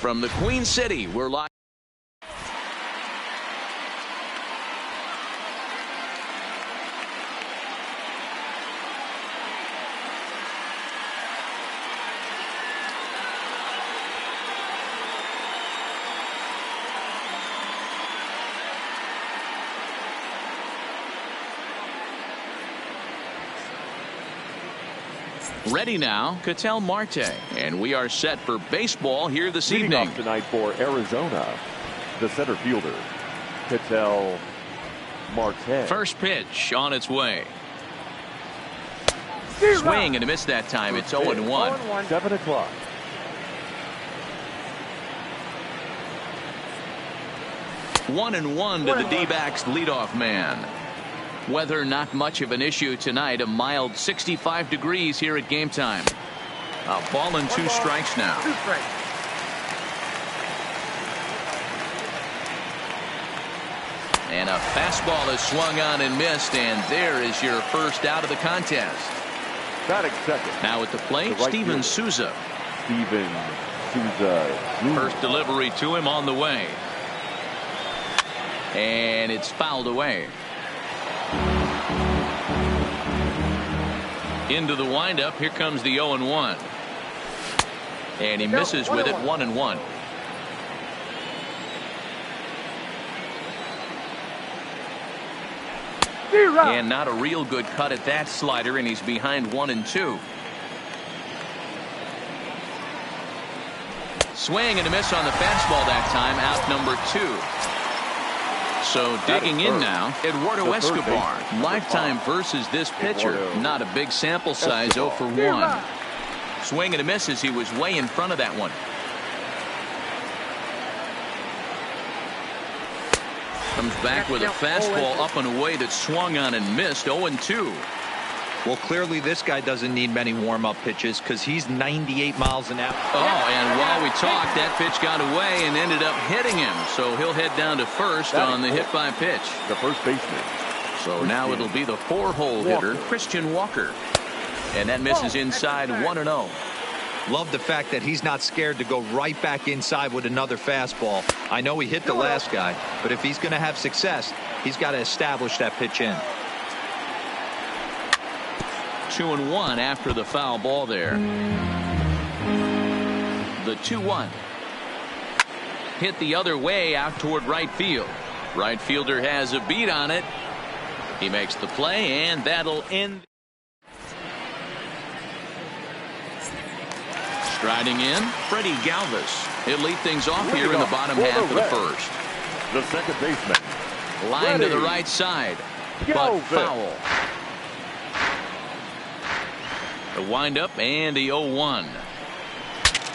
From the Queen City, we're live. Ready now, Ketel Marte, and we are set for baseball here this evening. Off tonight for Arizona, the center fielder, Ketel Marte. First pitch on its way. Swing and a miss that time. It's 0-1. 7 o'clock. One and one to the D-backs leadoff man. Weather not much of an issue tonight. A mild 65 degrees here at game time. A ball and 2 strikes now. And a fastball is swung on and missed, and there is your first out of the contest. Batting second. Now at the plate, Steven Souza. Steven Souza. First delivery to him on the way. And it's fouled away. Into the windup. Here comes the 0-1. And he misses with it. 1-1. And not a real good cut at that slider, and he's behind 1-2. Swing and a miss on the fastball that time. Out number 2. So digging in now, Eduardo Escobar. Lifetime versus this pitcher. Not a big sample size, 0 for 1. Swing and a miss as he was way in front of that one. Comes back with a fastball up and away that swung on and missed. 0-2. Well, clearly this guy doesn't need many warm-up pitches because he's 98 miles an hour. Oh, and while we talked, that pitch got away and ended up hitting him. So he'll head down to first on the hit by pitch. The first baseman. So now it'll be the 4-hole hitter, Christian Walker. And that misses inside 1-0. Love the fact that he's not scared to go right back inside with another fastball. I know he hit the last guy, but if he's going to have success, he's got to establish that pitch in. 2-1 after the foul ball there. The 2-1. Hit the other way out toward right field. Right fielder has a beat on it. He makes the play, and that'll end. Striding in, Freddie Galvis. He'll lead things off here in the bottom half of the first. The second baseman. Line to the right side, but foul. The windup and the 0-1.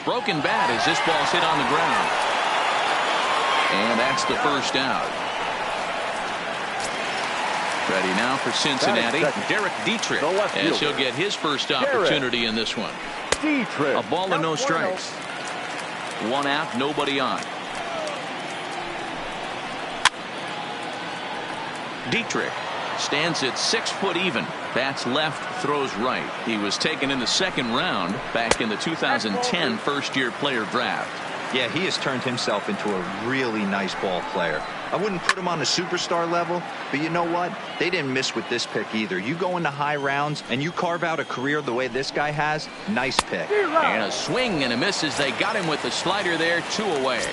Broken bat as this ball's hit on the ground. And that's the first out. Ready now for Cincinnati, Derek Dietrich, as he'll get his first opportunity in this one. A ball and no strikes. 1 out, nobody on. Dietrich stands at 6 foot even. Bats left, throws right. He was taken in the second round back in the 2010 first-year player draft. Yeah, he has turned himself into a really nice ball player. I wouldn't put him on the superstar level, but you know what? They didn't miss with this pick either. You go into high rounds and you carve out a career the way this guy has. Nice pick. And a swing and a miss as they got him with the slider there. 2 away.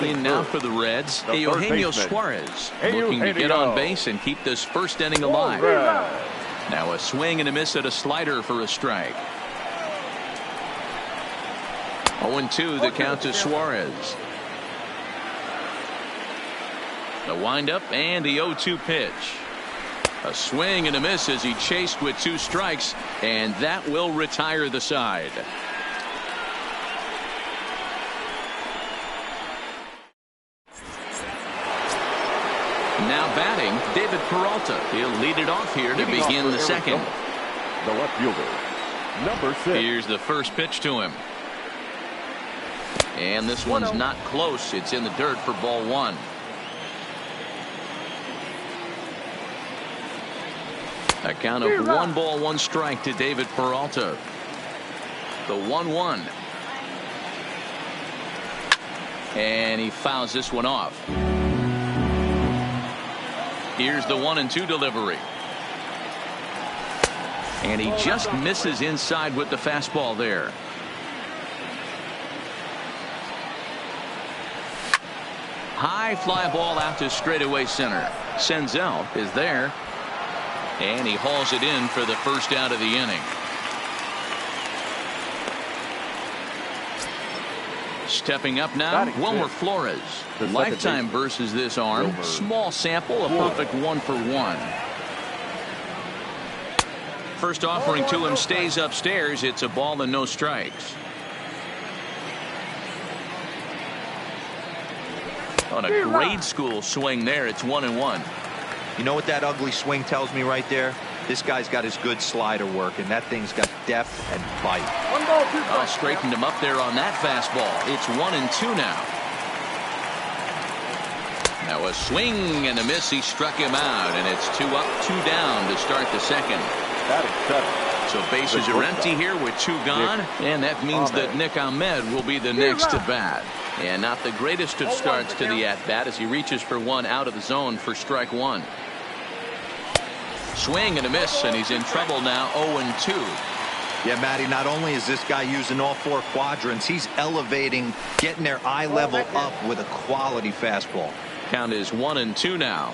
In now for the Reds, Eugenio Suarez, looking to get on base and keep this first inning alive. Now a swing and a miss at a slider for a strike. 0-2 the count to Suarez. The windup and the 0-2 pitch. A swing and a miss as he chased with 2 strikes, and that will retire the side. Now batting, David Peralta. He'll lead it off here to begin the second. The left fielder, number 6. Here's the first pitch to him. And this one's not close. It's in the dirt for ball 1. A count of 1 ball, 1 strike to David Peralta. The 1-1. And he fouls this one off. Here's the 1-2 delivery. And he just misses inside with the fastball there. High fly ball out to straightaway center. Senzel is there. And he hauls it in for the first out of the inning. Stepping up now, Wilmer Flores. Lifetime versus this arm. Small sample, a perfect 1-for-1. First offering to him stays upstairs. It's a ball and no strikes. On a grade school swing there, it's 1-1. You know what that ugly swing tells me right there? This guy's got his good slider work, and that thing's got depth and bite. Straightened him up there on that fastball. It's 1-2 now. Now a swing and a miss. He struck him out, and it's 2 up, 2 down to start the second. So bases are empty here with 2 gone, and that means that Nick Ahmed will be the next to bat. And not the greatest of starts to the at-bat as he reaches for one out of the zone for strike 1. Swing and a miss, and he's in trouble now. 0-2. Yeah, Matty, not only is this guy using all 4 quadrants, he's elevating, getting their eye level up with a quality fastball. Count is 1-2 now.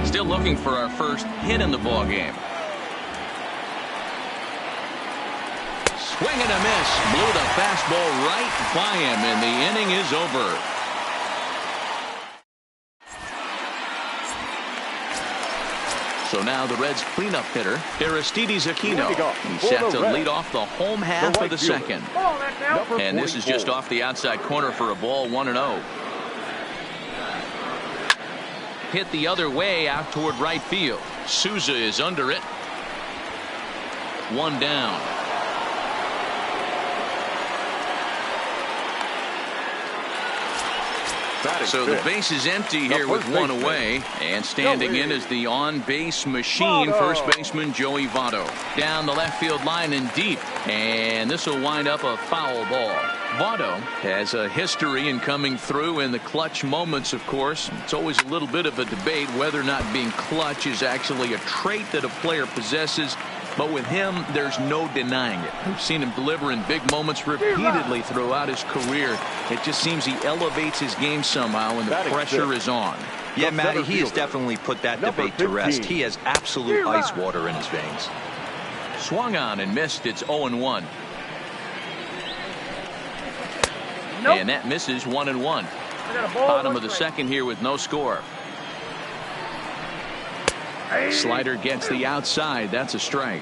Still looking for our first hit in the ball game. Swing and a miss. Blew the fastball right by him, and the inning is over. So now the Reds' cleanup hitter, Aristides Aquino. He's set to lead off the home half of the second. And this is just off the outside corner for a ball, 1-0. Hit the other way out toward right field. Souza is under it. 1 down. So the base is empty here with 1 away, and standing in is the on-base machine, first baseman Joey Votto. Down the left field line and deep, and this will wind up a foul ball. Votto has a history in coming through in the clutch moments, of course. It's always a little bit of a debate whether or not being clutch is actually a trait that a player possesses. But with him, there's no denying it. We've seen him deliver in big moments repeatedly throughout his career. It just seems he elevates his game somehow, and the pressure is on. Yeah, Matty, he has definitely put that debate to rest. He has absolute ice water in his veins. Swung on and missed. It's 0-1. And that misses. 1-1. Bottom of the second here with no score. Slider gets the outside. That's a strike.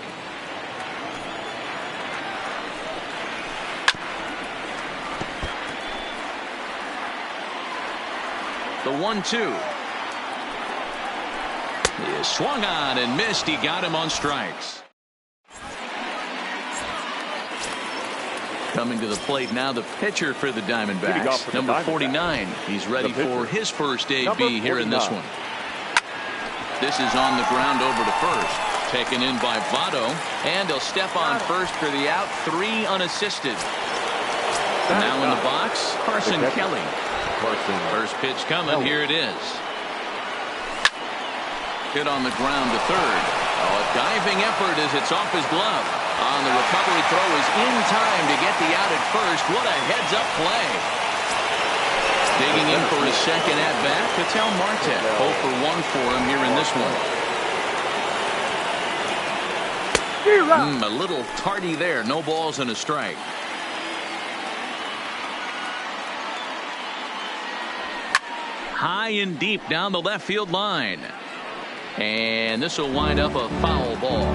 The 1-2. He is swung on and missed. He got him on strikes. Coming to the plate now, the pitcher for the Diamondbacks, number 49. He's ready for his first AB here in this one. This is on the ground over to first. Taken in by Votto. And he'll step on first for the out. 3 unassisted. Now in the box, Carson Kelly. First pitch coming. Here it is. Hit on the ground to third. Oh, a diving effort as it's off his glove. On the recovery throw is in time to get the out at first. What a heads-up play. Digging in for his second at-bat, Ketel Marte. 0-for-1 for him here in this one. A little tardy there. No balls and a strike. High and deep down the left field line. And this will wind up a foul ball.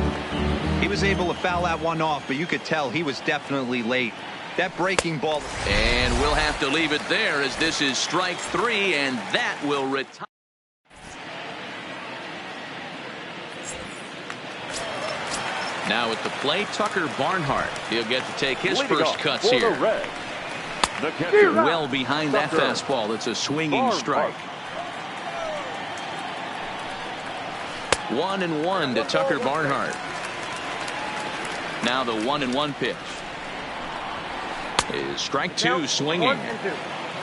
He was able to foul that one off, but you could tell he was definitely late. That breaking ball. And we'll have to leave it there as this is strike 3, and that will retire. Now at the plate, Tucker Barnhart. He'll get to take his first cuts here. Well behind that fastball. It's a swinging strike. 1-1 to Tucker Barnhart. Now the 1-1 pitch. Is strike two swinging.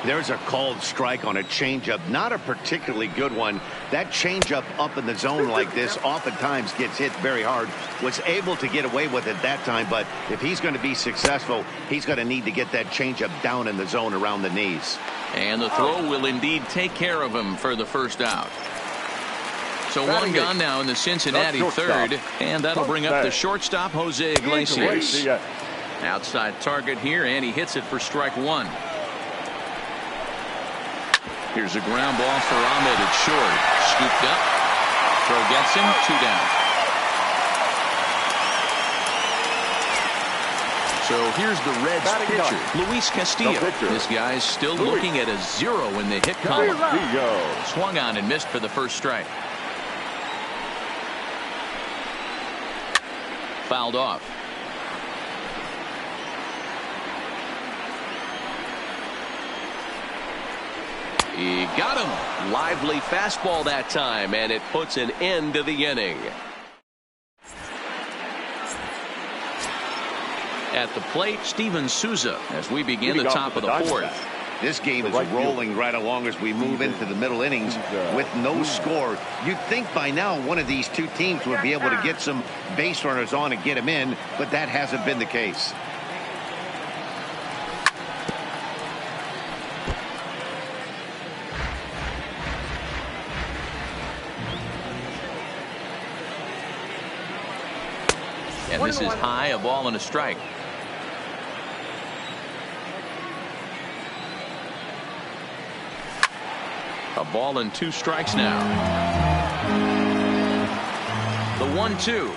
There's a called strike on a changeup, not a particularly good one. That changeup up in the zone like this oftentimes gets hit very hard. Was able to get away with it that time, but if he's going to be successful, he's going to need to get that changeup down in the zone around the knees. And the throw will indeed take care of him for the first out. So one gone now in the Cincinnati third, and that'll bring up the shortstop, Jose Iglesias. Outside target here, and he hits it for strike one. Here's a ground ball for Ahmed at short. Scooped up. Throw gets him. 2 down. So here's the Reds pitcher, Luis Castillo. This guy's still looking at a 0 in the hit column. Swung on and missed for the first strike. Fouled off. He got him. Lively fastball that time, and it puts an end to the inning. At the plate, Steven Souza as we begin the top of the fourth. This game is rolling right along as we move into the middle innings with no score. You'd think by now one of these two teams would be able to get some base runners on and get them in, but that hasn't been the case. And this is high, a ball and a strike. A ball and 2 strikes now. The 1-2.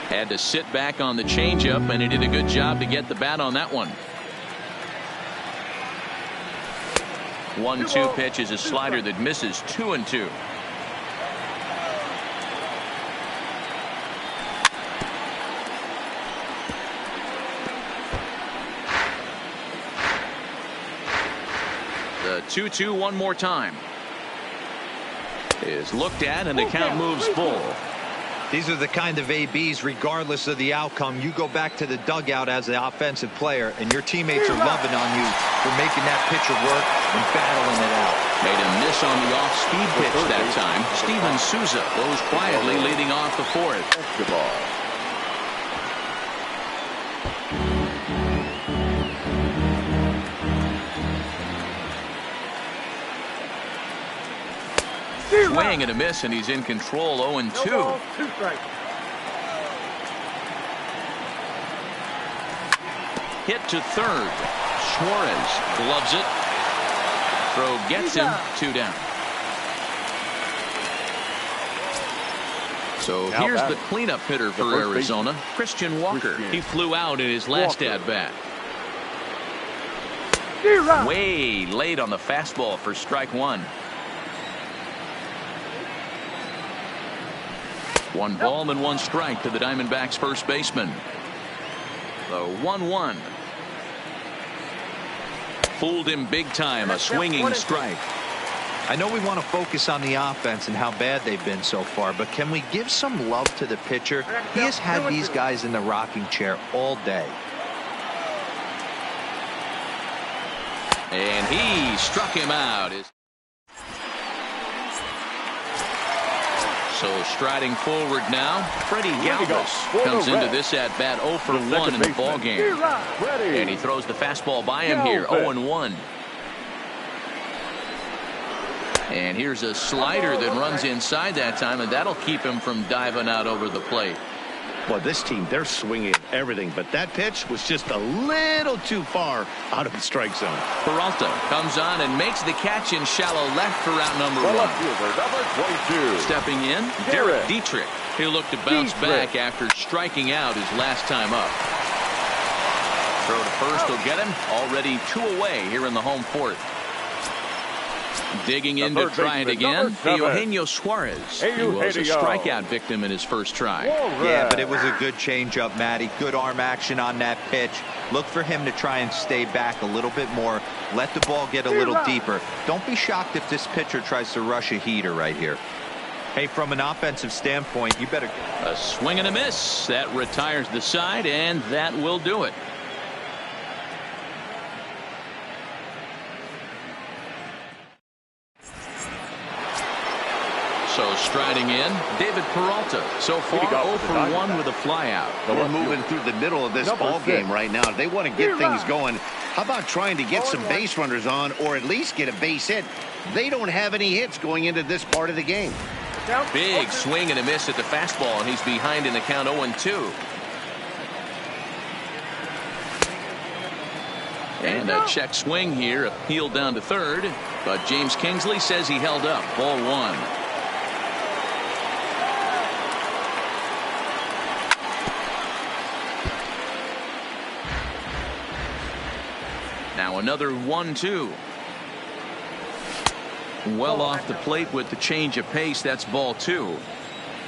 Had to sit back on the changeup, and he did a good job to get the bat on that one. 1-2 pitch is a slider that misses. 2-2. The 2-2 one more time. Is looked at, and the count moves full. These are the kind of ABs, regardless of the outcome, you go back to the dugout as the offensive player, and your teammates are loving on you for making that pitcher work and battling it out. Made a miss on the off-speed pitch that time. Steven Souza goes quietly leading off the fourth. Swing and a miss, and he's in control. 0-2. Hit to third. Suarez gloves it. Throw gets him. 2 down. So here's the cleanup hitter for Arizona, Christian Walker. He flew out in his last at-bat. Way late on the fastball for strike one. 1 ball and 1 strike to the Diamondbacks first baseman. The 1-1. Fooled him big time. A swinging strike. I know we want to focus on the offense and how bad they've been so far, but can we give some love to the pitcher? He has had these guys in the rocking chair all day. And he struck him out. So striding forward now, Freddie Galvis comes into this at-bat 0 for 1 in the ballgame. And he throws the fastball by him here, 0-1. And here's a slider that runs inside that time, and that'll keep him from diving out over the plate. Well, this team, they're swinging at everything, but that pitch was just a little too far out of the strike zone. Peralta comes on and makes the catch in shallow left for route number 1. Stepping in, Derek Dietrich. He'll look to bounce back after striking out his last time up. Throw to first will get him. Already 2 away here in the home fourth. Digging in to try it again, Eugenio Suarez. He was a strikeout victim in his first try. Yeah, but it was a good changeup, Matty. Good arm action on that pitch. Look for him to try and stay back a little bit more. Let the ball get a little deeper. Don't be shocked if this pitcher tries to rush a heater right here. Hey, from an offensive standpoint, you better. A swing and a miss. That retires the side, and that will do it. So striding in, David Peralta. So far, 0 for 1 with a flyout. We're moving through the middle of this ball game right now. They want to get things going. How about trying to get some base runners on, or at least get a base hit? They don't have any hits going into this part of the game. Big swing and a miss at the fastball, and he's behind in the count 0-2. And a check swing here, appealed down to third, but James Kingsley says he held up. Ball 1. Now another 1-2. Well off the plate with the change of pace. That's ball 2.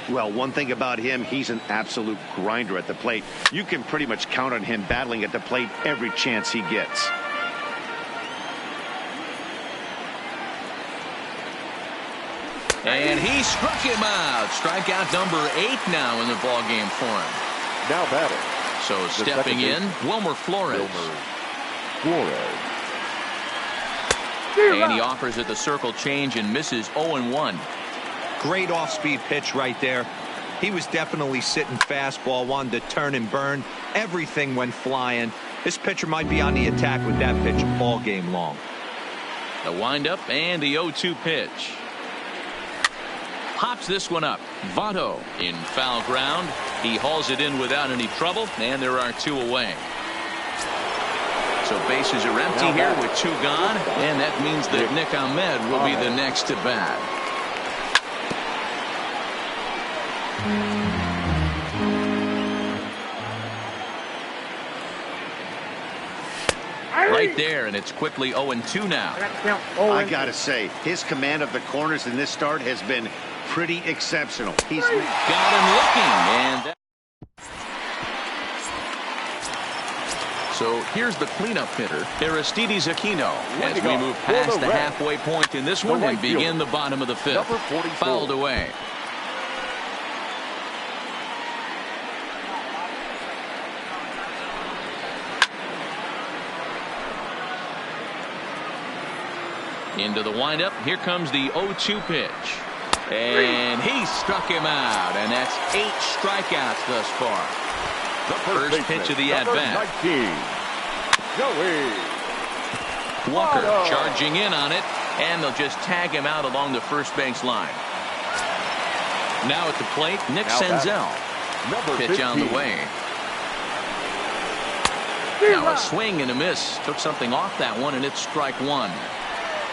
Well, one thing about him, he's an absolute grinder at the plate. You can pretty much count on him battling at the plate every chance he gets. And he struck him out. Strikeout number 8 now in the ball game for him. Now batting. So stepping in, Wilmer Flores. And he offers at the circle change and misses 0-1. Great off-speed pitch right there. He was definitely sitting fastball, wanted to turn and burn. Everything went flying. This pitcher might be on the attack with that pitch all game long. The windup and the 0-2 pitch. Pops this one up. Votto in foul ground. He hauls it in without any trouble, and there are 2 away. So bases are empty here with 2 gone, and that means that Nick Ahmed will be the next to bat. Right there, and it's quickly 0-2 now. I gotta say, his command of the corners in this start has been pretty exceptional. He's got him looking, and so here's the cleanup hitter, Aristides Aquino, as we move past the halfway point in this one and begin the bottom of the 5th. Fouled away. Into the windup. Here comes the 0-2 pitch. And he struck him out. And that's 8 strikeouts thus far. The first pitch of the at-bat. Walker charging in on it. And they'll just tag him out along the first base line. Now at the plate, Nick Senzel. Pitch on the way. Now a swing and a miss. Took something off that one, and it's strike 1.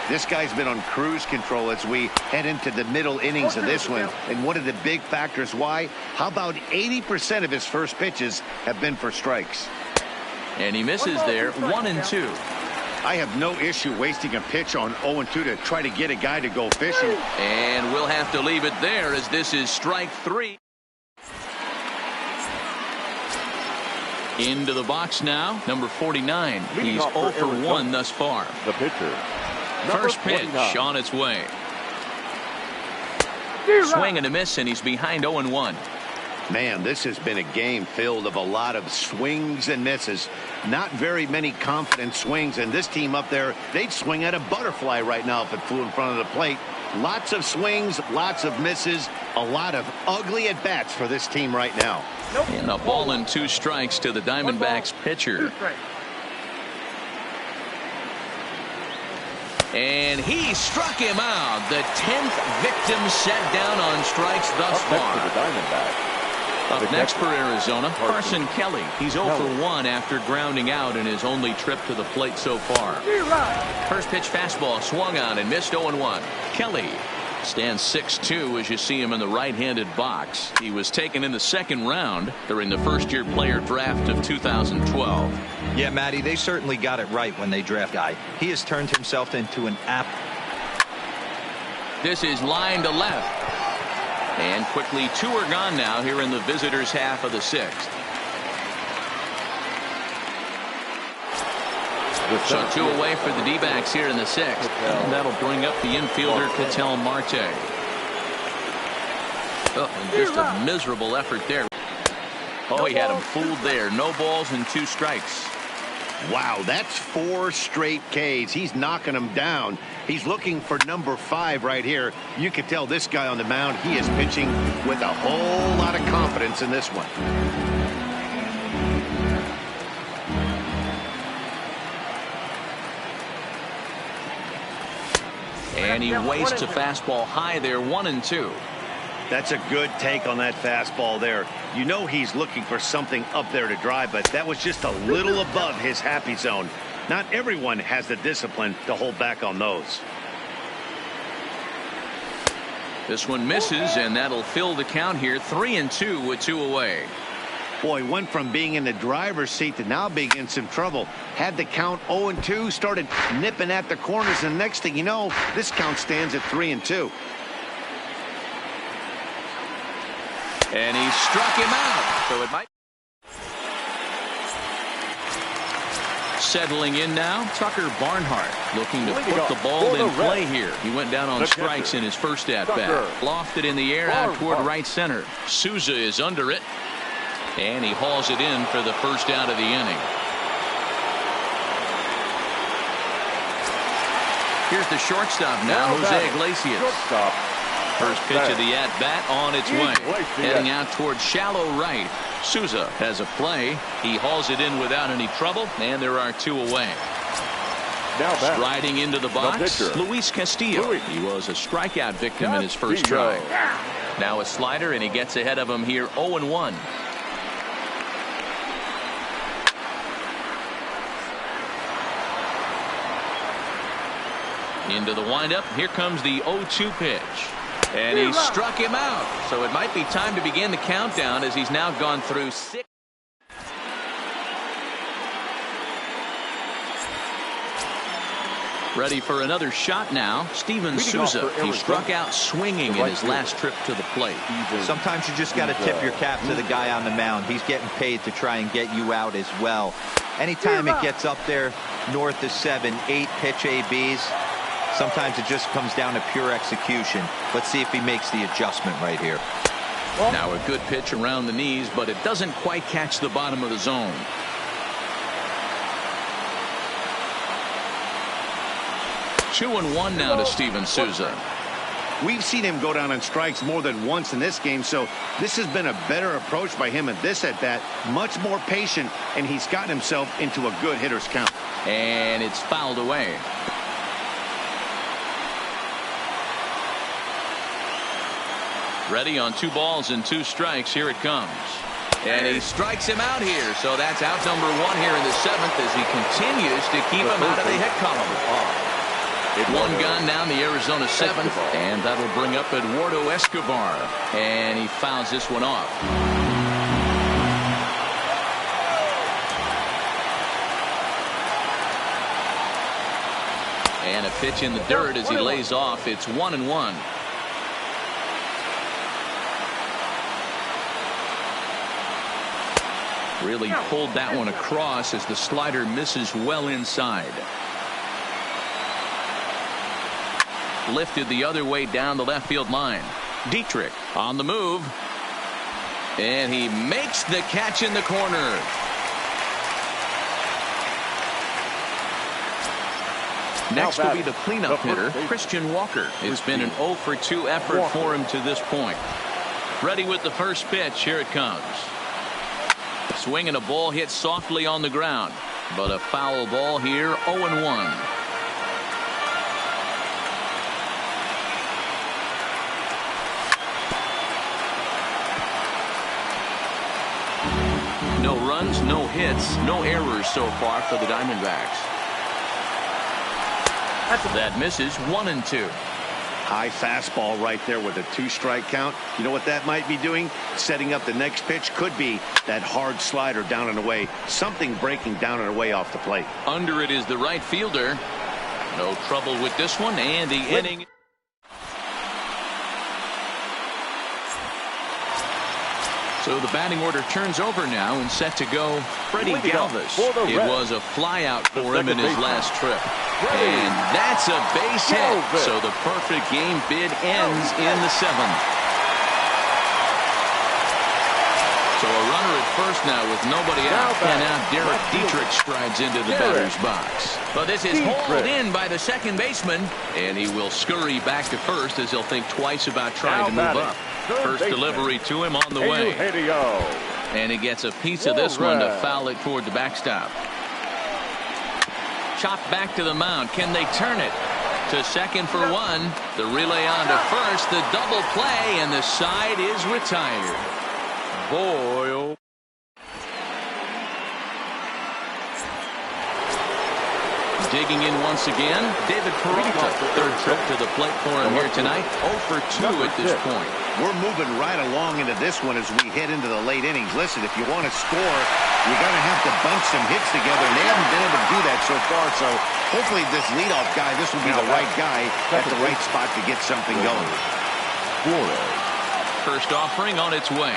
This guy's been on cruise control as we head into the middle innings of this one. And one of the big factors why, how about 80% of his first pitches have been for strikes? And he misses there, 1-2. I have no issue wasting a pitch on 0-2 to try to get a guy to go fishing. And we'll have to leave it there as this is strike 3. Into the box now, number 49. He's 0 for 1 thus far. The pitcher. First pitch on its way. Swing and a miss, and he's behind 0-1. Man, this has been a game filled of a lot of swings and misses. Not very many confident swings, and this team up there, they'd swing at a butterfly right now if it flew in front of the plate. Lots of swings, lots of misses, a lot of ugly at-bats for this team right now. And a ball and 2 strikes to the Diamondbacks pitcher. And he struck him out. The 10th victim set down on strikes thus far. Up next for Arizona, Carson Kelly. He's 0 for 1 after grounding out in his only trip to the plate so far. First pitch fastball swung on and missed 0-1. Kelly stands 6'2" as you see him in the right-handed box. He was taken in the 2nd round during the first-year player draft of 2012. Yeah, Matty, they certainly got it right when they draft guy. He has turned himself into an app. This is line to left. And quickly 2 are gone now here in the visitors' half of the 6th. So 2 away for the D-backs here in the 6th. And that'll bring up the infielder Ketel Marte. Oh, and just a miserable effort there. Oh, he had him fooled there. No balls and 2 strikes. Wow, that's 4 straight Ks. He's knocking them down. He's looking for number 5 right here. You can tell this guy on the mound, he is pitching with a whole lot of confidence in this one. And he wastes a fastball high there, 1-2. That's a good take on that fastball there. You know he's looking for something up there to drive, but that was just a little above his happy zone. Not everyone has the discipline to hold back on those. This one misses, and that'll fill the count here, 3-2 with 2 away. Boy, went from being in the driver's seat to now being in some trouble. Had the count 0-2, started nipping at the corners, and next thing you know, this count stands at 3-2. And he struck him out, so it might. Settling in now, Tucker Barnhart looking to put the ball in play here. He went down on strikes in his first at-bat. Lofted in the air out toward right center. Souza is under it, and he hauls it in for the first out of the inning. Here's the shortstop now, Jose Iglesias. First pitch of the at-bat on its way. Heading out toward shallow right. Souza has a play. He hauls it in without any trouble, and there are 2 away. Striding into the box, Luis Castillo. He was a strikeout victim in his first try. Now a slider, and he gets ahead of him here, 0-1. Into the windup. Here comes the 0-2 pitch. And he struck him out. So it might be time to begin the countdown as he's now gone through 6. Ready for another shot now. Steven Souza. He struck out swinging in his last trip to the plate. Sometimes you just got to tip your cap to the guy on the mound. He's getting paid to try and get you out as well. Anytime it gets up there north of 7, 8 pitch ABs, sometimes it just comes down to pure execution. Let's see if he makes the adjustment right here. Now a good pitch around the knees, but it doesn't quite catch the bottom of the zone. Two and one now to Steven Souza. We've seen him go down on strikes more than once in this game, so this has been a better approach by him at this at-bat. Much more patient, and he's gotten himself into a good hitter's count. And it's fouled away. Ready on 2 balls and 2 strikes. Here it comes. And he strikes him out here. So that's out number 1 here in the 7th as he continues to keep him out of the hit column. One gone down the Arizona 7th. And that'll bring up Eduardo Escobar. And he fouls this one off. And a pitch in the dirt as he lays off. It's 1-1. Really pulled that one across as the slider misses well inside. Lifted the other way down the left field line. Dietrich on the move. And he makes the catch in the corner. Next will be the cleanup hitter, Christian Walker. It's been an 0 for 2 effort for him to this point. Ready with the first pitch. Here it comes. Swinging a ball hit softly on the ground, but a foul ball here, 0-1. No runs, no hits, no errors so far for the Diamondbacks. That misses, 1-2. High fastball right there with a 2-strike count. You know what that might be doing? Setting up the next pitch. Could be that hard slider down and away. Something breaking down and away off the plate. Under it is the right fielder. No trouble with this one, and the inning. So the batting order turns over now and set to go Freddie Galvis. It was a flyout for him in his last trip. And that's a base hit. So the perfect game bid ends in the 7th. runner at first now with nobody out. And now Derek Dietrich strides into the batter's box. But this is hauled in by the second baseman. And he will scurry back to first as he'll think twice about trying to move up. First delivery to him on the way. And he gets a piece of this one to foul it toward the backstop. Chopped back to the mound. Can they turn it? To second for one. The relay on to first. The double play, and the side is retired. Boy, oh. Digging in once again, David Peralta. Third trip to the plate for him here tonight. 0 for 2 at this point. We're moving right along into this one as we head into the late innings. Listen, if you want to score, you got to have to bunch some hits together, and they haven't been able to do that so far. So hopefully this leadoff guy, this will be the right guy at the right spot to get something going. First offering on its way.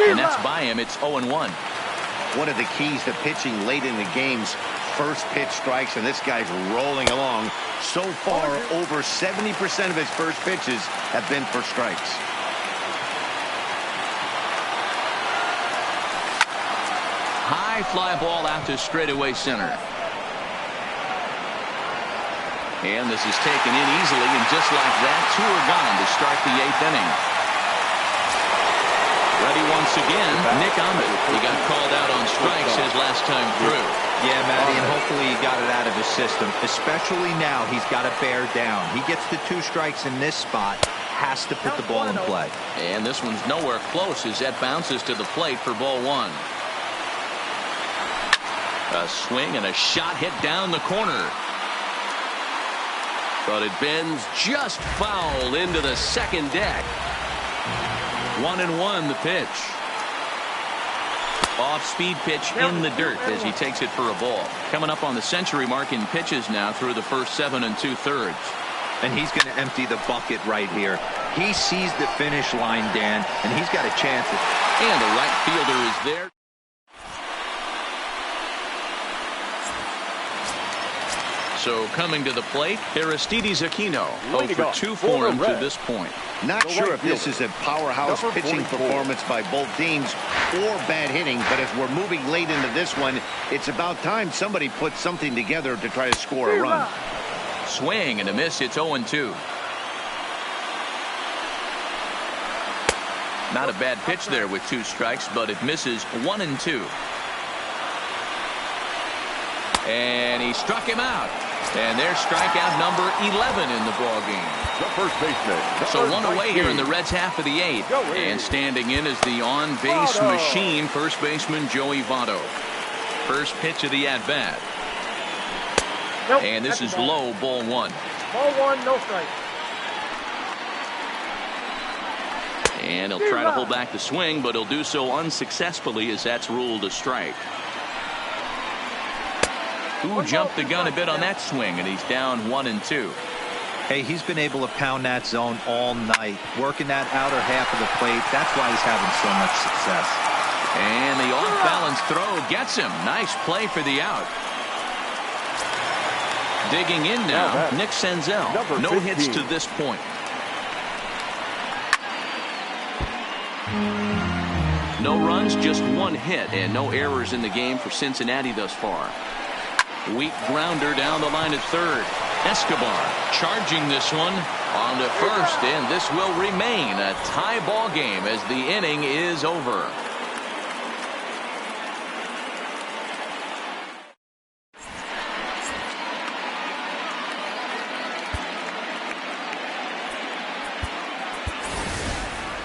And that's by him. It's 0-1. One of the keys to pitching late in the games, first pitch strikes, and this guy's rolling along. So far, over 70% of his first pitches have been for strikes. High fly ball out to straightaway center. And this is taken in easily, and just like that, 2 are gone to start the 8th inning. Ready once again, Nick Ahmed. He got called out on strikes his last time through. Yeah, Matty, and hopefully he got it out of his system. Especially now, he's got to bear down. He gets the 2 strikes in this spot, has to put the ball in play. And this one's nowhere close as that bounces to the plate for ball 1. A swing and a shot hit down the corner. But it bends just foul into the second deck. 1-1 the pitch. Off-speed pitch in the dirt as he takes it for a ball. Coming up on the century mark in pitches now through the first 7 2/3. And he's going to empty the bucket right here. He sees the finish line, Dan, and he's got a chance. And the right fielder is there. So coming to the plate, Aristides Aquino. 0 for 2 for him to this point. Not sure if this is a powerhouse pitching performance by both teams or bad hitting, but as we're moving late into this one, it's about time somebody puts something together to try to score a run. Swing and a miss. It's 0-2. Not a bad pitch there with 2 strikes, but it misses 1-2. And he struck him out. And there's strikeout number 11 in the ball game. The first baseman. So 1 away here in the Reds' half of the 8th. And standing in is the on-base machine, first baseman Joey Votto. First pitch of the at-bat. And this is low, ball 1. Ball 1, no strike. And he'll try to hold back the swing, but he'll do so unsuccessfully as that's ruled a strike. Who jumped the gun a bit on that swing, and he's down 1-2. Hey, he's been able to pound that zone all night, working that outer half of the plate. That's why he's having so much success. And the off-balance throw gets him. Nice play for the out. Digging in now, Nick Senzel. No hits to this point. No runs, just 1 hit, and no errors in the game for Cincinnati thus far. Weak grounder down the line at third. Escobar charging this one on to first, and this will remain a tie ball game as the inning is over.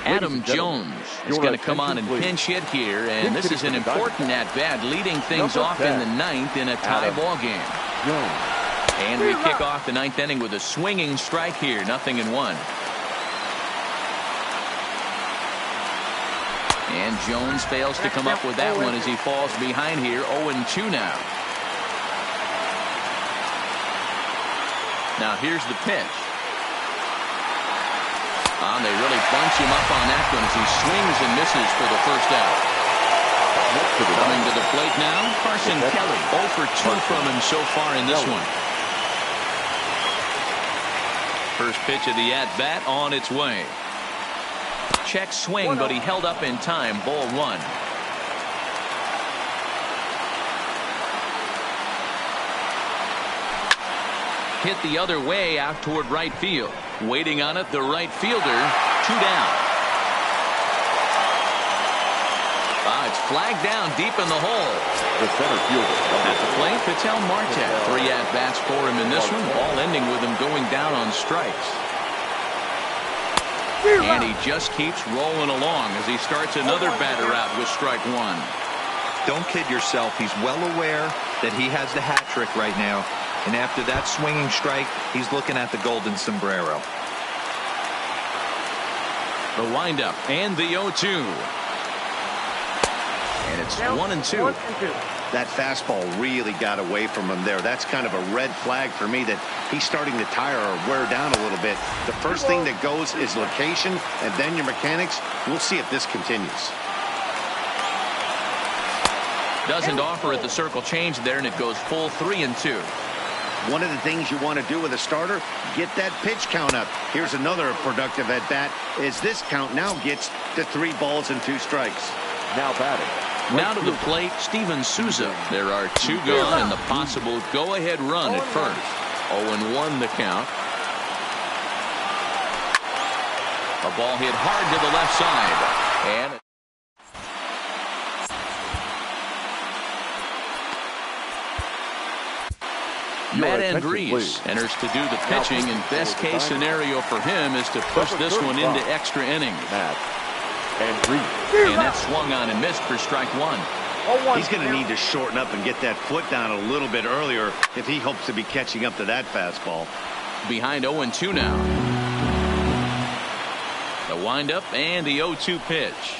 Adam Jones is going to come on and pinch hit here, and this is an important at-bat, leading things off in the 9th in a tie ball game. And we kick off the 9th inning with a swinging strike here, 0-1. And Jones fails to come up with that one as he falls behind here, 0-2 now. Now here's the pitch. They really bunch him up on that one as he swings and misses for the first out. Coming to the plate now, Carson Kelly. 0 for 2 from him so far in this one. First pitch of the at-bat on its way. check swing, but he held up in time. Ball one. Hit the other way out toward right field. Waiting on it, the right fielder. 2 down. It's flagged down deep in the hole. The center fielder. At the plate, Patel Marte. 3 at-bats for him in this one, all ending with him going down on strikes. And he just keeps rolling along as he starts another batter out with strike one. Don't kid yourself. He's well aware that he has the hat trick right now. And after that swinging strike, he's looking at the golden sombrero. The windup and the 0-2. And it's 1-2. That fastball really got away from him there. That's kind of a red flag for me that he's starting to tire or wear down a little bit. The first thing that goes is location and then your mechanics. We'll see if this continues. Doesn't offer at the circle change there, and it goes full 3-2. One of the things you want to do with a starter, get that pitch count up. Here's another productive at bat as this count now gets to 3 balls and 2 strikes. Now batting. Now to the plate, Steven Souza. There are 2 gone and the possible go-ahead run at first. 0-1 the count. A ball hit hard to the left side. And Matt Andrees enters to do the pitching, and best case scenario for him is to push this one into extra innings. Matt Andrees. And that swung on and missed for strike one. He's going to need to shorten up and get that foot down a little bit earlier if he hopes to be catching up to that fastball. Behind 0-2 now. The windup and the 0-2 pitch.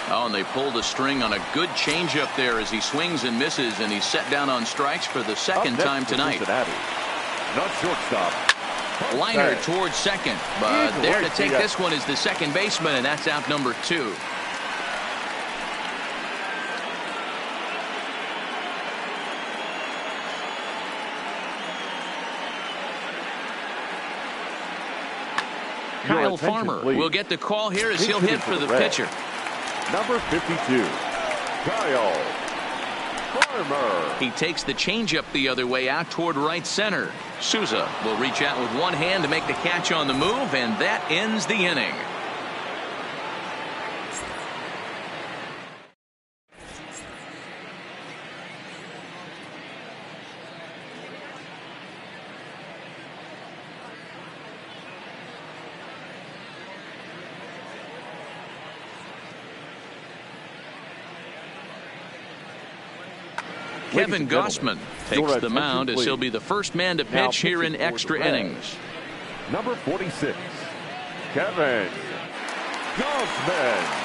Oh, and they pulled the string on a good changeup there as he swings and misses, and he's set down on strikes for the second time tonight. Not shortstop. Liner towards second, but there to take this one is the second baseman, and that's out number 2. Kyle Farmer will get the call here as he'll hit for the pitcher. Number 52, Kyle Farmer. He takes the changeup the other way out toward right center. Souza will reach out with one hand to make the catch on the move, and that ends the inning. Kevin Gossman takes the mound as he'll be the first man to pitch here in extra innings. Number 46, Kevin Gossman.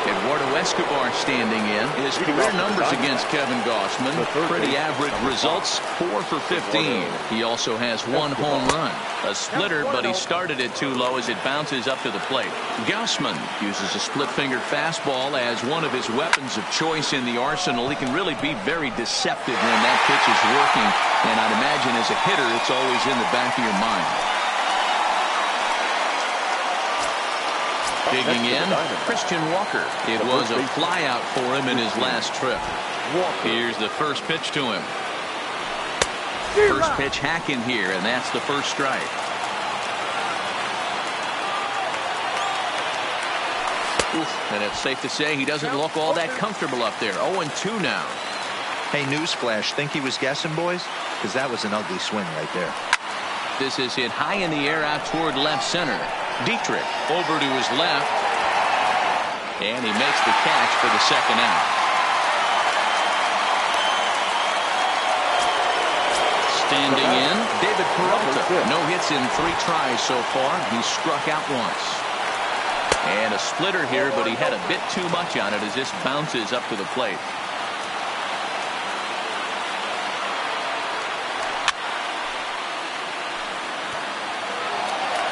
Eduardo Escobar standing in. His career numbers against Kevin Gossman, pretty average results, 4 for 15. He also has 1 home run, a splitter, but he started it too low as it bounces up to the plate. Gossman uses a split-finger fastball as one of his weapons of choice in the arsenal. He can really be very deceptive when that pitch is working, and I'd imagine as a hitter it's always in the back of your mind. Digging in, Christian Walker. It was a flyout for him in his last trip. Here's the first pitch to him. First pitch hacking here, and that's the first strike. Oof, and it's safe to say he doesn't look all that comfortable up there. 0-2 now. Hey, newsflash, think he was guessing, boys? Because that was an ugly swing right there. This is hit high in the air out toward left center. Dietrich over to his left, and he makes the catch for the second out. Standing in, David Peralta. No hits in 3 tries so far. He struck out once. And a splitter here, but he had a bit too much on it as this bounces up to the plate.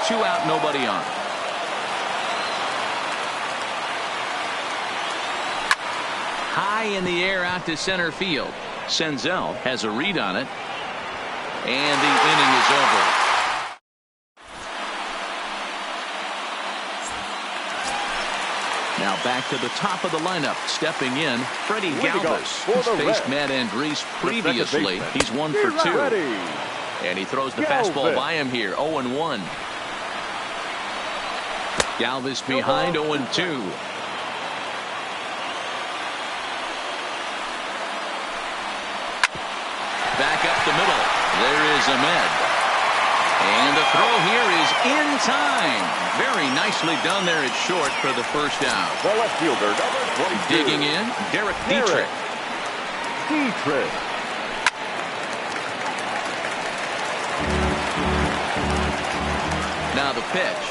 Two out, nobody on. High in the air out to center field. Senzel has a read on it. And the inning is over. Now back to the top of the lineup. Stepping in, Freddie Galvis. He's faced Matt Andriese previously. He's 1 for 2. And he throws the fastball by him here. 0-1. Galvis behind 0-2. Back up the middle. There is Ahmed. And the throw here is in time. Very nicely done there at short for the first out. The left fielder, number 22. Digging in, Derek Dietrich. Now the pitch.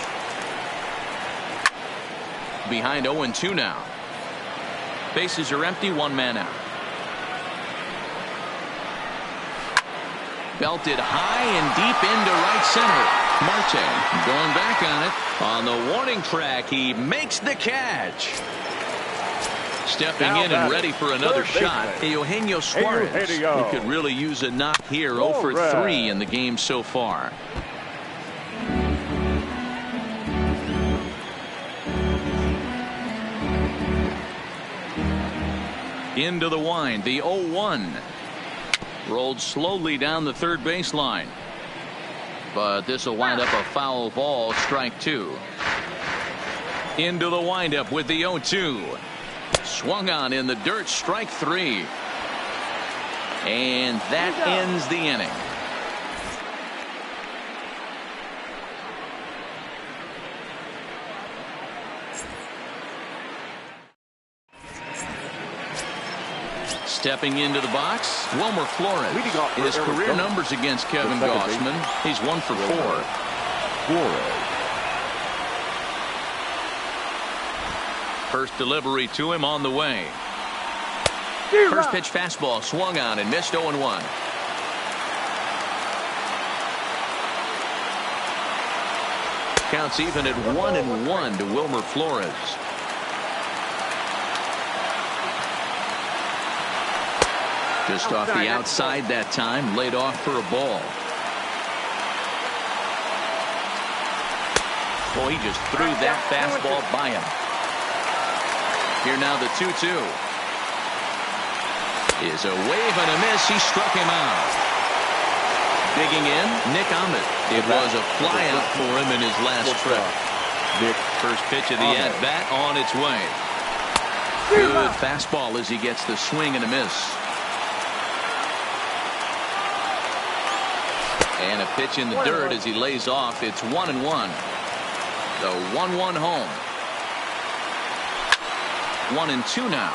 Behind 0-2 now. Bases are empty, 1 man out. Belted high and deep into right center. Marte going back on it. On the warning track, he makes the catch. Stepping in and ready for another shot, Eugenio Suarez. He could really use a knock here. 0 for 3 in the game so far. Into the wind, the 0-1. Rolled slowly down the third baseline. But this will wind up a foul ball, strike 2. Into the windup with the 0-2. Swung on in the dirt, strike 3. And that ends the inning. Stepping into the box, Wilmer Flores. His career numbers against Kevin Gausman. He's 1 for 4. First delivery to him on the way. First pitch fastball swung on and missed. 0-1. Counts even at 1-1 to Wilmer Flores. Just off the outside that time, laid off for a ball. Boy, he just threw that fastball by him. Here now the 2-2. Is a wave and a miss. He struck him out. Digging in, Nick Ahmed. It was a flyout for him in his last trip. First pitch of the at-bat on its way. Good fastball as he gets the swing and a miss. And a pitch in the dirt as he lays off. It's 1-1. The 1-1 home. 1-2 now.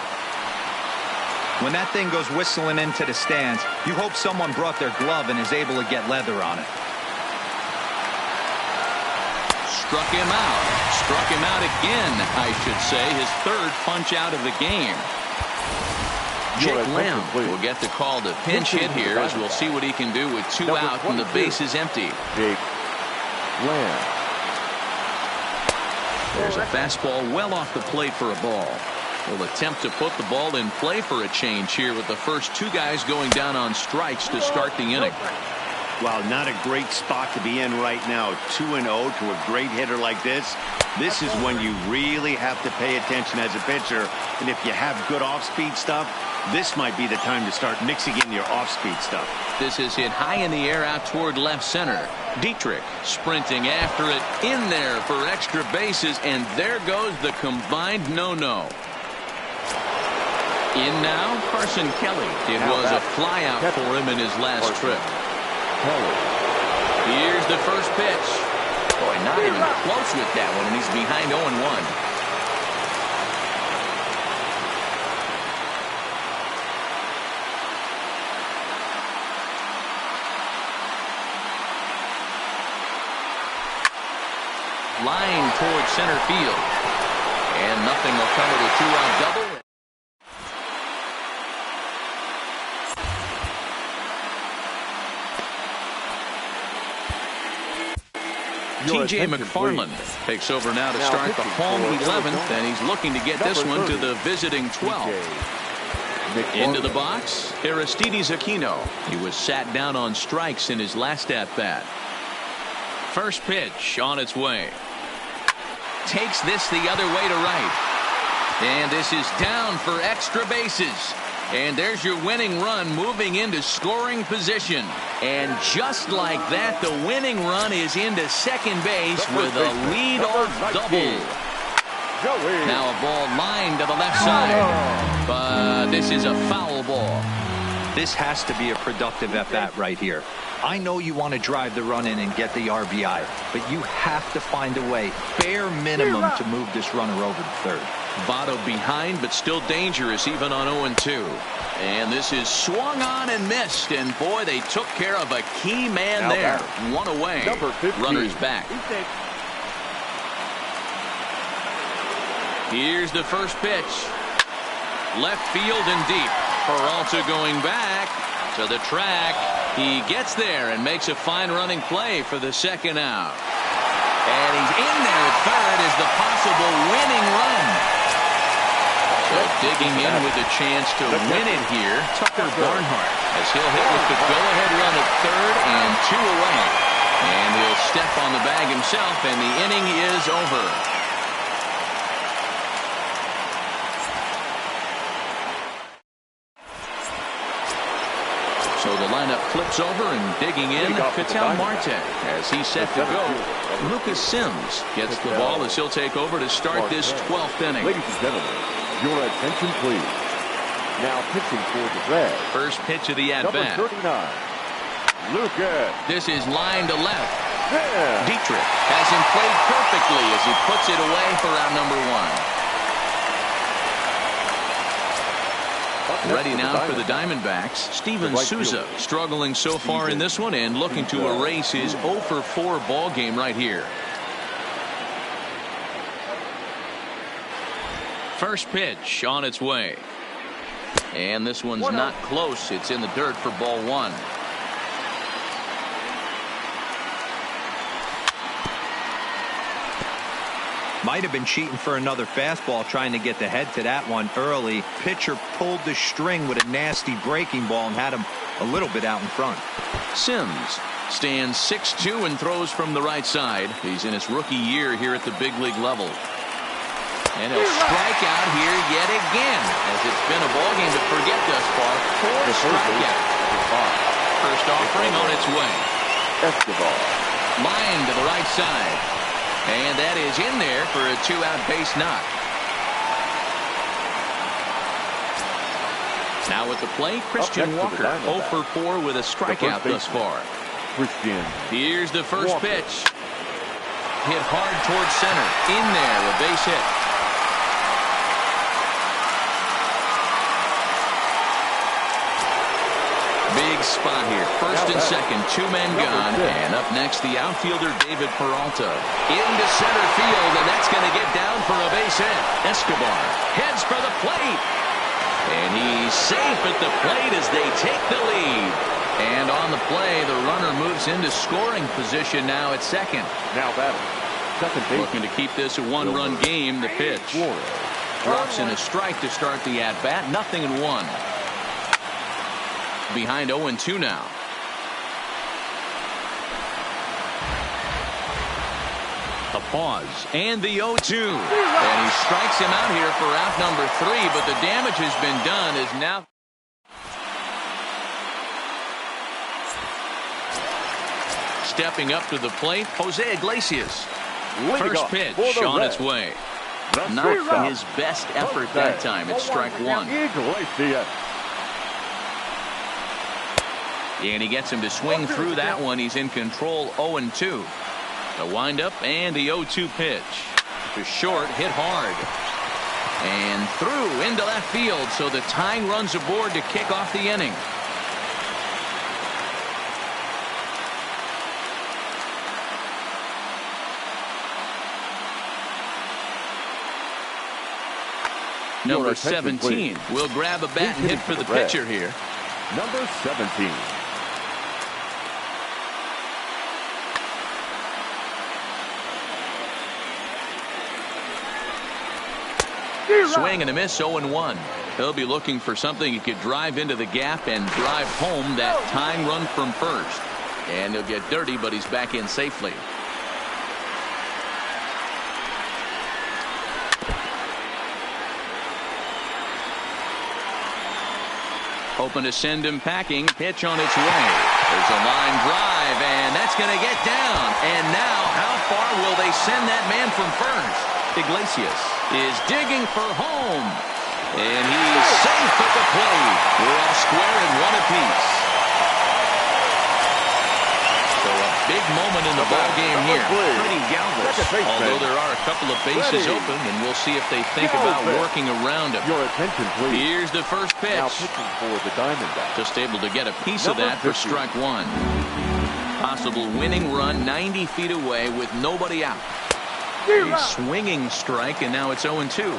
When that thing goes whistling into the stands, you hope someone brought their glove and is able to get leather on it. Struck him out. Struck him out again, I should say. His third punch out of the game. Jake Lamb will get the call to pinch hit here as we'll see what he can do with 2 out and the base is empty. Jake Lamb. There's a fastball well off the plate for a ball. Will attempt to put the ball in play for a change here with the first 2 guys going down on strikes to start the inning. Well, not a great spot to be in right now. 2-0 to a great hitter like this. This is when you really have to pay attention as a pitcher. And if you have good off-speed stuff, this might be the time to start mixing in your off-speed stuff. This is hit high in the air out toward left center. Dietrich sprinting after it in there for extra bases. And there goes the combined no-no. In now, Carson Kelly. It was a flyout for him in his last trip. Here's the first pitch. Boy, not even close with that one, and he's behind 0-1. Line towards center field. And nothing will come of the 2-out double. T.J. McFarland takes over now to start the home 11th, and he's looking to get this one to the visiting 12th. Into the box, Aristides Aquino. He was sat down on strikes in his last at-bat. First pitch on its way. Takes this the other way to right. And this is down for extra bases. And there's your winning run moving into scoring position. And just like that, the winning run is into second base with a leadoff double. Now a ball lined to the left side. But this is a foul ball. This has to be a productive at-bat right here. I know you want to drive the run in and get the RBI, but you have to find a way, bare minimum, to move this runner over to third. Votto behind, but still dangerous even on 0-2. And this is swung on and missed. And boy, they took care of a key man there. One away. Runners back. Here's the first pitch. Left field and deep. Peralta going back to the track. He gets there and makes a fine running play for the second out. And he's in there at third as the possible winning run. So digging in with a chance to win it here, Tucker Barnhart, as he'll hit with the go-ahead run at third and 2 away. And he'll step on the bag himself, and the inning is over. So the lineup flips over, and digging in, Ketel Marte as he's set to go. Lucas Sims gets the ball as he'll take over to start this 12th inning. Ladies and gentlemen, your attention please. Now pitching for the Reds. First pitch of the at-bat. Number 39, Lucas. This is line to left. Yeah. Dietrich has him played perfectly as he puts it away for out number 1. Ready now for the Diamondbacks. Steven Souza struggling so far in this one and looking to erase his 0-for-4 ball game right here. First pitch on its way. And this one's not close. It's in the dirt for ball 1. Might have been cheating for another fastball, trying to get the head to that one early. Pitcher pulled the string with a nasty breaking ball and had him a little bit out in front. Sims stands 6'2" and throws from the right side. He's in his rookie year here at the big league level. And he'll strike out here yet again, as it's been a ball game to forget thus far. 4 strikeouts. First offering on its way. Escobar. Line to the right side. And that is in there for a 2-out base knock. Now at the plate, Christian Walker, 0-for-4 with a strikeout thus far. Here's the first pitch. Hit hard towards center. In there, a base hit. Big spot here. First and second, 2 men gone. And up next, the outfielder, David Peralta. Into center field, and that's going to get down for a base hit. Escobar heads for the plate. And he's safe at the plate as they take the lead. And on the play, the runner moves into scoring position now at second. Now batting. Second base. Looking to keep this a 1-run game. The pitch. Drops in a strike to start the at-bat. 0-1. Behind 0-2 now. A pause and the 0-2, and he strikes him out here for out number 3, but the damage has been done as now stepping up to the plate, Jose Iglesias. First pitch on its way. Not his best effort that time. It's strike 1. And he gets him to swing through that one. He's in control. 0-2. The windup and the 0-2 pitch. To short, hit hard. And through into left field. So the tying runs aboard to kick off the inning. Number 17 will grab a bat and hit for the pitcher here. Number 17. Swing and a miss, 0-1. He'll be looking for something he could drive into the gap and drive home that tying run from first. And he'll get dirty, but he's back in safely. Hoping to send him packing. Pitch on its way. There's a line drive, and that's going to get down. And now, how far will they send that man from first? Iglesias is digging for home. And he's safe at the plate. We're all square and one apiece. So a big moment in the ball game here. Although there are a couple of bases open, and we'll see if they think about working around him. Your attention, please. Here's the first pitch. Now pitching for the Diamondbacks. Just able to get a piece of that for strike one. Possible winning run 90 feet away with nobody out. A swinging strike, and now it's 0-2.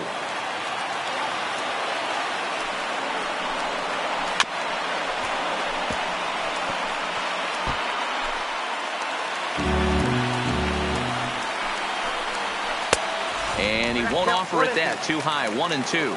And he won't offer it that. Too high. 1-2.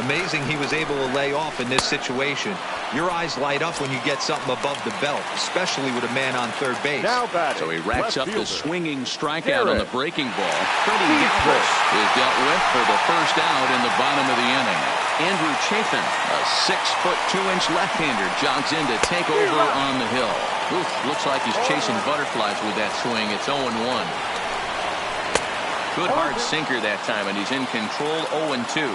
Amazing he was able to lay off in this situation. Your eyes light up when you get something above the belt, especially with a man on third base. Now batting. So he racks up the swinging strikeout on the breaking ball. Freddie Galvis is dealt with for the first out in the bottom of the inning. Andrew Chafin, a 6'2" left-hander, jogs in to take over on the hill. Oof, looks like he's chasing butterflies with that swing. It's 0-1. Good hard sinker that time, and he's in control. 0-2.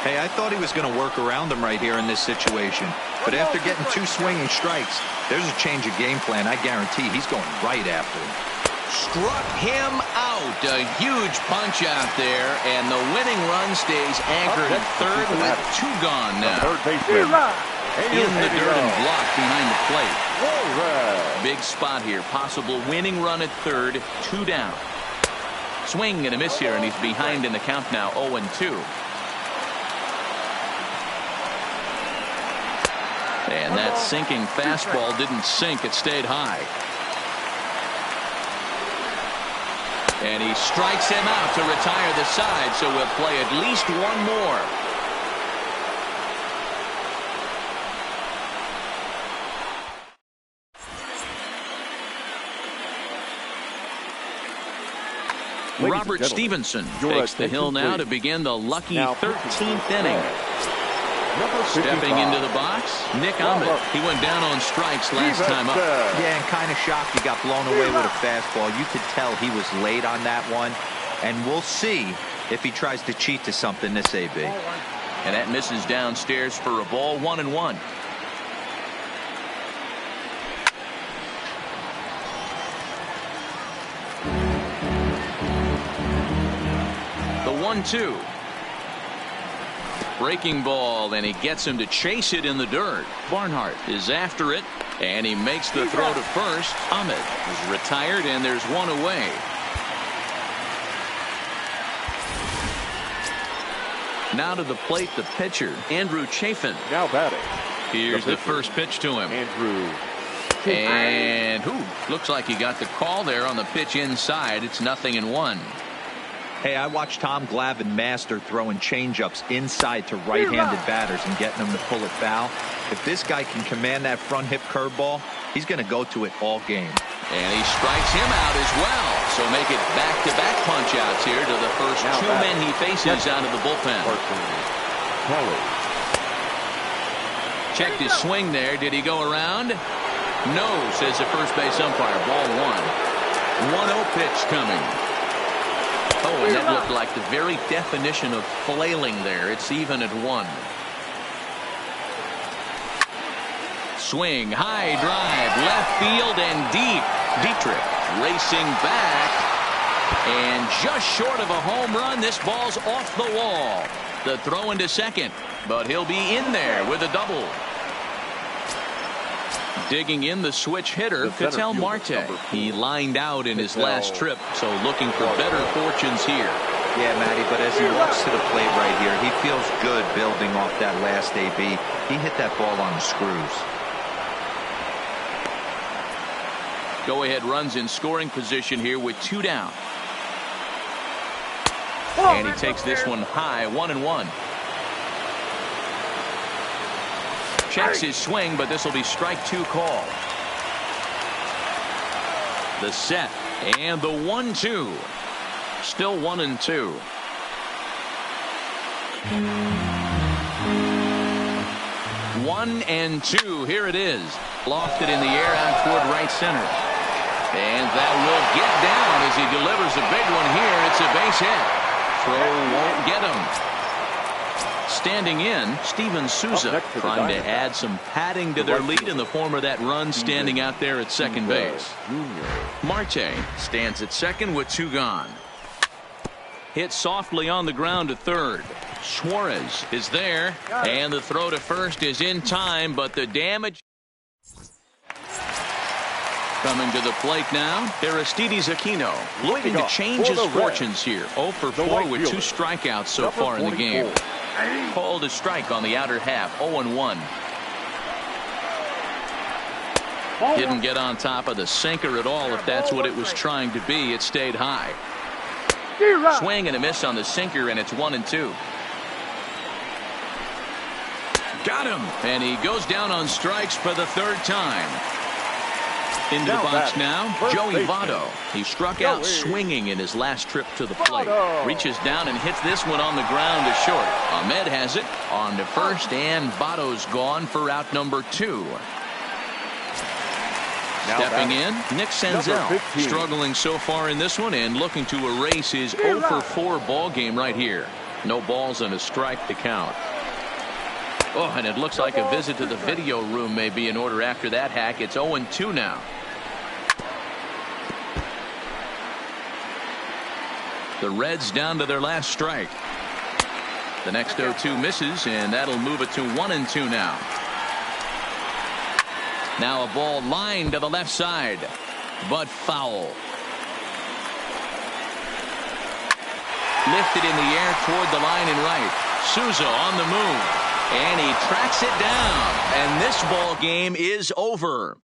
Hey, I thought he was going to work around him right here in this situation. But after getting two swinging strikes, there's a change of game plan. I guarantee he's going right after him. Struck him out. A huge punch out there, and the winning run stays anchored at third with two gone now. In the dirt and blocked behind the plate. Big spot here. Possible winning run at third. Two down. Swing and a miss here, and he's behind in the count now. 0-2. And that sinking fastball didn't sink. It stayed high. And he strikes him out to retire the side, so we'll play at least one more. Robert Stevenson takes the hill now to begin the lucky 13th inning. Stepping into the box, Nick Ahmed. He went down on strikes last time up. Yeah, and kind of shocked he got blown away with a fastball. You could tell he was late on that one. And we'll see if he tries to cheat to something this AB. And that misses downstairs for a ball. 1-1. The 1-2. Breaking ball, and he gets him to chase it in the dirt. Barnhart is after it, and he makes the throw to first. Ahmed is retired, and there's one away. Now to the plate, the pitcher, Andrew Chafin. Now batting. Here's the first pitch to him. Andrew. And looks like he got the call there on the pitch inside. It's 0-1. Hey, I watched Tom Glavine master throwing changeups inside to right-handed batters and getting them to pull it foul. If this guy can command that front hip curveball, he's going to go to it all game. And he strikes him out as well. So make it back-to-back punch-outs here to the first two men he faces out of the bullpen. Checked his swing there. Did he go around? No, says the first base umpire. Ball one. 1-0 pitch coming. Oh, and that looked like the very definition of flailing there. It's even at 1. Swing, high drive, left field and deep. Dietrich racing back. And just short of a home run, this ball's off the wall. The throw into second, but he'll be in there with a double. Digging in the switch hitter, Ketel Marte. He lined out in his last trip, so looking for better fortunes here. Yeah, Matty, but as he walks to the plate right here, he feels good building off that last AB. He hit that ball on the screws. Go-ahead runs in scoring position here with 2 down. And he takes this one high. 1-1. Checks his swing, but this will be strike 2 call. The set and the 1-2. Still 1-2. One and two. Here it is. Lofted in the air out toward right center. And that will get down as he delivers a big one here. It's a base hit. Throw won't get him. Standing in, Steven Souza trying to add some padding to their lead in the form of that run standing out there at second base. Marte stands at second with 2 gone. Hit softly on the ground to third. Suarez is there, and the throw to first is in time, but the damage. Coming to the plate now, Aristides Aquino looking to change his fortunes here. 0 for 4 with 2 strikeouts so far in the game. Called a strike on the outer half, 0-1. Didn't get on top of the sinker at all. If that's what it was trying to be, it stayed high. Swing and a miss on the sinker, and it's 1-2. Got him, and he goes down on strikes for the 3rd time. Into the box now, Joey Votto. He struck out swinging in his last trip to the plate. Reaches down and hits this one on the ground to short. Ahmed has it on to first, and Votto's gone for out number 2. Stepping in, Nick Senzel, struggling so far in this one and looking to erase his 0 for 4 ball game right here. No balls and a strike to count. Oh, and it looks like a visit to the video room may be in order after that hack. It's 0-2 now. The Reds down to their last strike. The next 0-2 misses, and that'll move it to 1-2 now. Now a ball lined to the left side, but foul. Lifted in the air toward the line and right. Souza on the move, and he tracks it down. And this ball game is over.